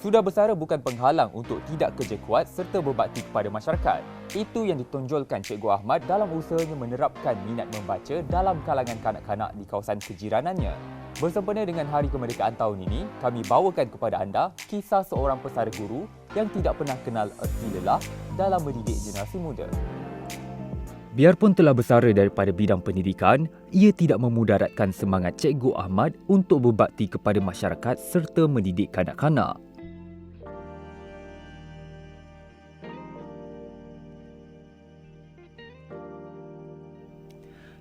Sudah bersara bukan penghalang untuk tidak kerja kuat serta berbakti kepada masyarakat. Itu yang ditonjolkan Cikgu Ahmad dalam usahanya menerapkan minat membaca dalam kalangan kanak-kanak di kawasan kejiranannya. Bersempena dengan Hari Kemerdekaan tahun ini, kami bawakan kepada anda kisah seorang pesara guru yang tidak pernah kenal erti lelah dalam mendidik generasi muda. Biarpun telah bersara daripada bidang pendidikan, ia tidak memudaratkan semangat Cikgu Ahmad untuk berbakti kepada masyarakat serta mendidik kanak-kanak.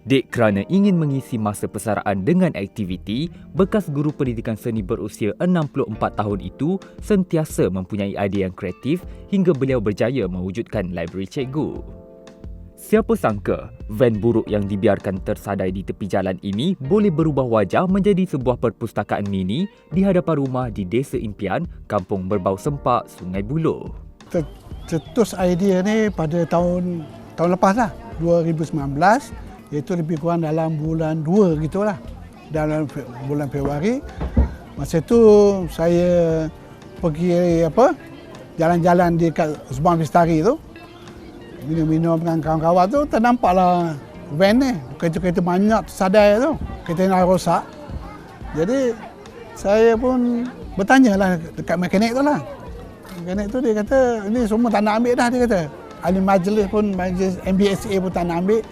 Dek kerana ingin mengisi masa persaraan dengan aktiviti, bekas guru pendidikan seni berusia 64 tahun itu sentiasa mempunyai idea yang kreatif hingga beliau berjaya mewujudkan library cikgu. Siapa sangka, van buruk yang dibiarkan tersadai di tepi jalan ini boleh berubah wajah menjadi sebuah perpustakaan mini di hadapan rumah di Desa Impian, Kampung Berbau Sempak, Sungai Buloh. Tercetus idea ni pada tahun lepas lah, 2019. Iaitu lebih kurang dalam bulan 2 gitulah. Dalam bulan Februari. Masa tu saya pergi jalan-jalan di Subang Lestari tu. Minum-minum dengan kawan-kawan tu, ternampaklah van ni. Kereta-kereta banyak tersadai tu. Kereta yang rosak. Jadi saya pun bertanyalah dekat mekanik tu lah. Mekanik tu dia kata, ini semua tak nak ambil dah, dia kata. Ahli majlis pun, majlis MBSA pun tak nak ambil.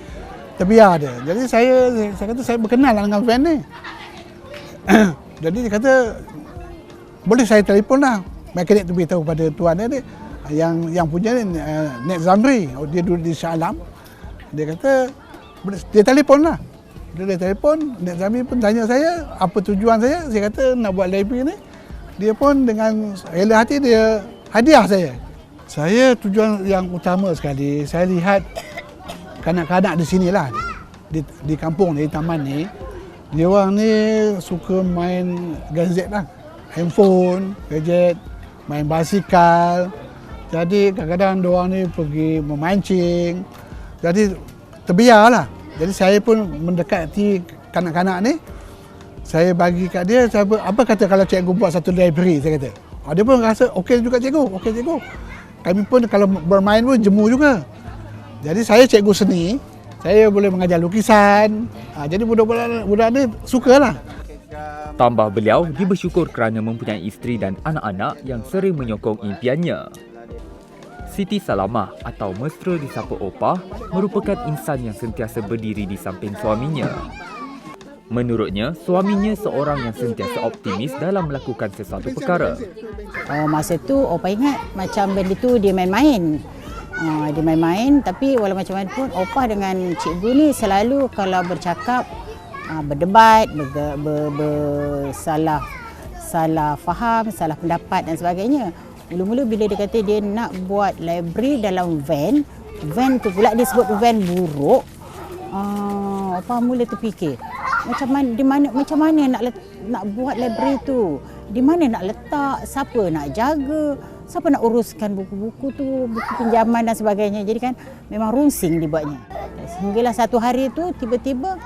Terbiar dia. Jadi saya kata saya berkenal dengan van ni. Jadi dia kata boleh saya telefon lah. Mekanik tu beritahu pada tuan dia yang punya ni Nek Zamri. Dia duduk di Shah Alam. Dia kata dia telefon lah. Dia telefon, Nek Zamri pun tanya saya apa tujuan saya. Saya kata nak buat library ni. Dia pun dengan rela hati dia hadiah saya. Saya tujuan yang utama sekali, saya lihat kanak-kanak di sini lah, di kampung ni, di taman ni, dia orang ni suka main gadget lah. Handphone, gadget, main basikal. Jadi kadang-kadang dia orang ni pergi memancing. Jadi terbiar lah. Jadi saya pun mendekati kanak-kanak ni. Saya bagi kat dia, apa kata kalau cikgu buat satu library, saya kata. Dia pun rasa, okey juga cikgu, okey cikgu. Kami pun kalau bermain pun jemu juga. Jadi saya cikgu seni, saya boleh mengajar lukisan. Jadi budak-budak ni sukalah. Tambah beliau, dia bersyukur kerana mempunyai isteri dan anak-anak yang sering menyokong impiannya. Siti Salamah atau mesra disapa Opah merupakan insan yang sentiasa berdiri di samping suaminya. Menurutnya, suaminya seorang yang sentiasa optimis dalam melakukan sesuatu perkara. Masa tu Opah ingat macam benda tu dia main-main. Dia main-main, tapi walau macam mana pun Opah dengan cikgu ni selalu kalau bercakap, berdebat, salah faham, salah pendapat dan sebagainya. Mula-mula bila dia kata dia nak buat library dalam van tu pula dia sebut van buruk. Opah mula terfikir, macam mana nak buat library tu? Di mana nak letak? Siapa nak jaga? Siapa nak uruskan buku-buku tu, buku pinjaman dan sebagainya. Jadi kan memang runsing dibuatnya. Sehinggalah satu hari tu tiba-tiba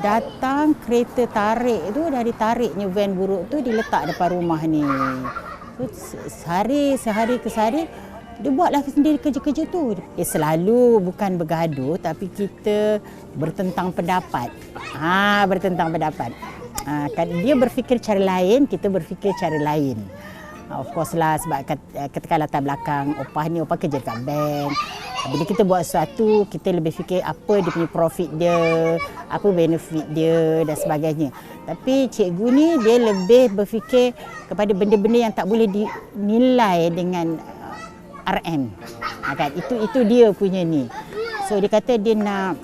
datang kereta tarik tu, dari tariknya van buruk tu diletak depan rumah ni. Sehari ke sehari dia buatlah sendiri kerja-kerja tu. Dia selalu bukan bergaduh tapi kita bertentang pendapat. Bertentang pendapat. Kan dia berfikir cara lain, kita berfikir cara lain. Of course lah, sebab ketika latar belakang Opah kerja kat bank. Bila kita buat sesuatu, kita lebih fikir apa dia punya profit dia, apa benefit dia dan sebagainya. Tapi cikgu ni dia lebih berfikir kepada benda-benda yang tak boleh dinilai dengan RM. Kan? Itu dia punya ni. So dia kata dia nak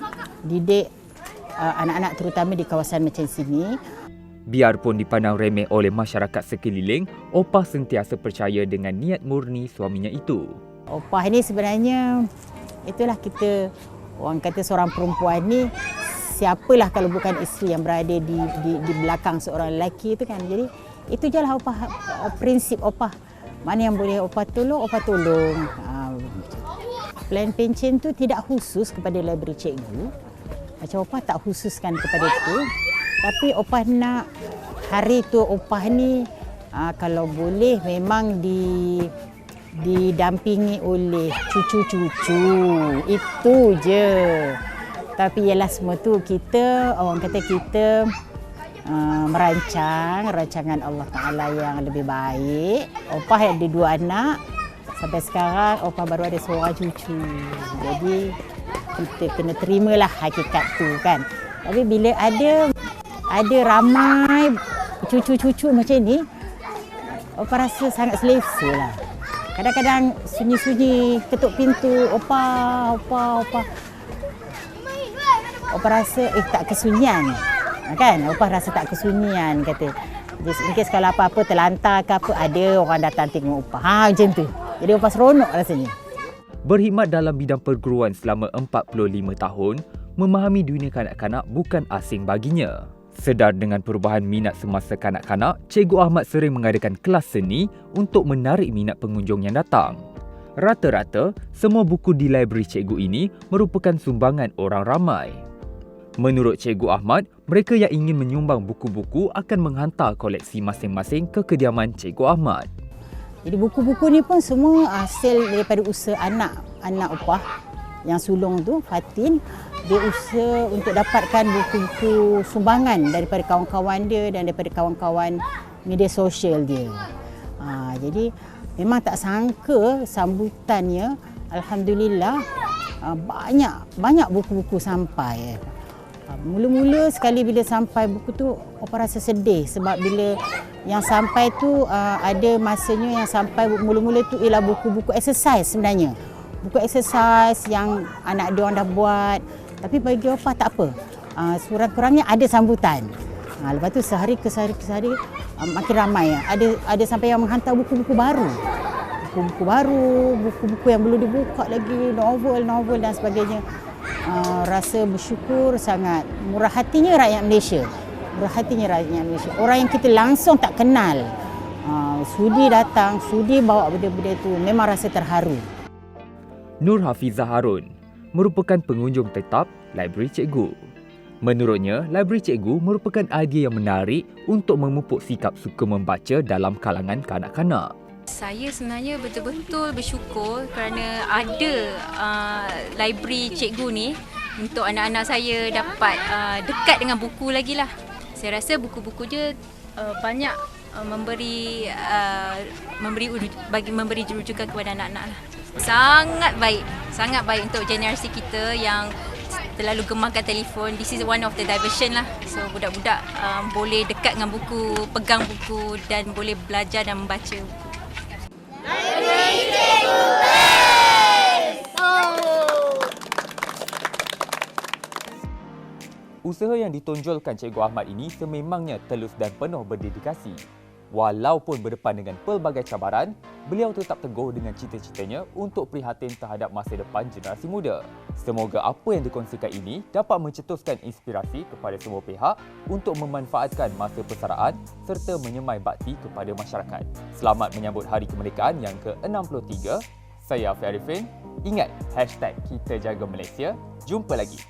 didik anak-anak terutama di kawasan macam sini. Biarpun dipandang remeh oleh masyarakat sekeliling, Opah sentiasa percaya dengan niat murni suaminya itu. Opah ni sebenarnya, itulah kita, orang kata seorang perempuan ni, siapalah kalau bukan isteri yang berada di belakang seorang lelaki itu kan. Jadi itu je lah Opah, prinsip Opah. Mana yang boleh Opah tolong. Plan pencen tu tidak khusus kepada library cikgu. Macam Opah tak khususkan kepada itu. Tapi Opah nak hari tu Opah ni Kalau boleh memang didampingi oleh cucu-cucu. Itu je. Tapi ialah semua tu kita, orang kata kita merancang rancangan Allah Ta'ala yang lebih baik. Opah ada 2 anak. Sampai sekarang Opah baru ada seorang cucu. Jadi kita kena terimalah hakikat tu kan. Tapi bila ada ramai cucu-cucu macam ni, Opah rasa sangat selesa lah. Kadang-kadang sunyi-sunyi ketuk pintu, Opah. Opah rasa tak kesunyian. Kan? Opah rasa tak kesunyian kata. Just in case kalau apa-apa terlantar ke apa, ada orang datang tengok Opah. Macam tu. Jadi Opah seronok rasanya. Berkhidmat dalam bidang perguruan selama 45 tahun, memahami dunia kanak-kanak bukan asing baginya. Sedar dengan perubahan minat semasa kanak-kanak, Cikgu Ahmad sering mengadakan kelas seni untuk menarik minat pengunjung yang datang. Rata-rata, semua buku di library cikgu ini merupakan sumbangan orang ramai. Menurut Cikgu Ahmad, mereka yang ingin menyumbang buku-buku akan menghantar koleksi masing-masing ke kediaman Cikgu Ahmad. Jadi buku-buku ni pun semua hasil daripada usaha anak Opah yang sulung tu, Fatin. Dia usaha untuk dapatkan buku-buku sumbangan daripada kawan-kawan dia dan daripada kawan-kawan media sosial dia. Jadi memang tak sangka sambutannya, alhamdulillah, banyak buku-buku sampai. Mula-mula sekali bila sampai buku tu, Opah rasa sedih sebab bila yang sampai tu ada masanya yang sampai mula-mula tu ialah buku-buku exercise sebenarnya. Buku exercise yang anak dia orang dah buat. Tapi bagi Opah tak apa. Kurang-kurangnya ada sambutan. Lepas tu sehari ke sehari makin ramai. Ada sampai yang menghantar buku-buku baru. Buku-buku yang belum dibuka lagi, novel dan sebagainya. Rasa bersyukur sangat. Murah hatinya rakyat Malaysia. Orang yang kita langsung tak kenal. Sudi datang, sudi bawa benda-benda tu. Memang rasa terharu. Nur Hafizah Harun merupakan pengunjung tetap library cikgu. Menurutnya, library cikgu merupakan idea yang menarik untuk memupuk sikap suka membaca dalam kalangan kanak-kanak. Saya sebenarnya betul-betul bersyukur kerana ada library cikgu ni untuk anak-anak saya dapat dekat dengan buku lagi lah. Saya rasa buku-buku dia banyak memberi rujukan kepada anak-anak lah. Sangat baik untuk generasi kita yang terlalu gemarkan telefon. This is one of the diversion lah. So budak-budak boleh dekat dengan buku, pegang buku dan boleh belajar dan membaca buku. Usaha yang ditonjolkan Cikgu Ahmad ini sememangnya telus dan penuh berdedikasi. Walaupun berdepan dengan pelbagai cabaran, beliau tetap teguh dengan cita-citanya untuk prihatin terhadap masa depan generasi muda. Semoga apa yang dikongsikan ini dapat mencetuskan inspirasi kepada semua pihak untuk memanfaatkan masa persaraan serta menyemai bakti kepada masyarakat. Selamat menyambut Hari Kemerdekaan yang ke-63. Saya Afi Arifin. Ingat #KitaJagaMalaysia. Jumpa lagi.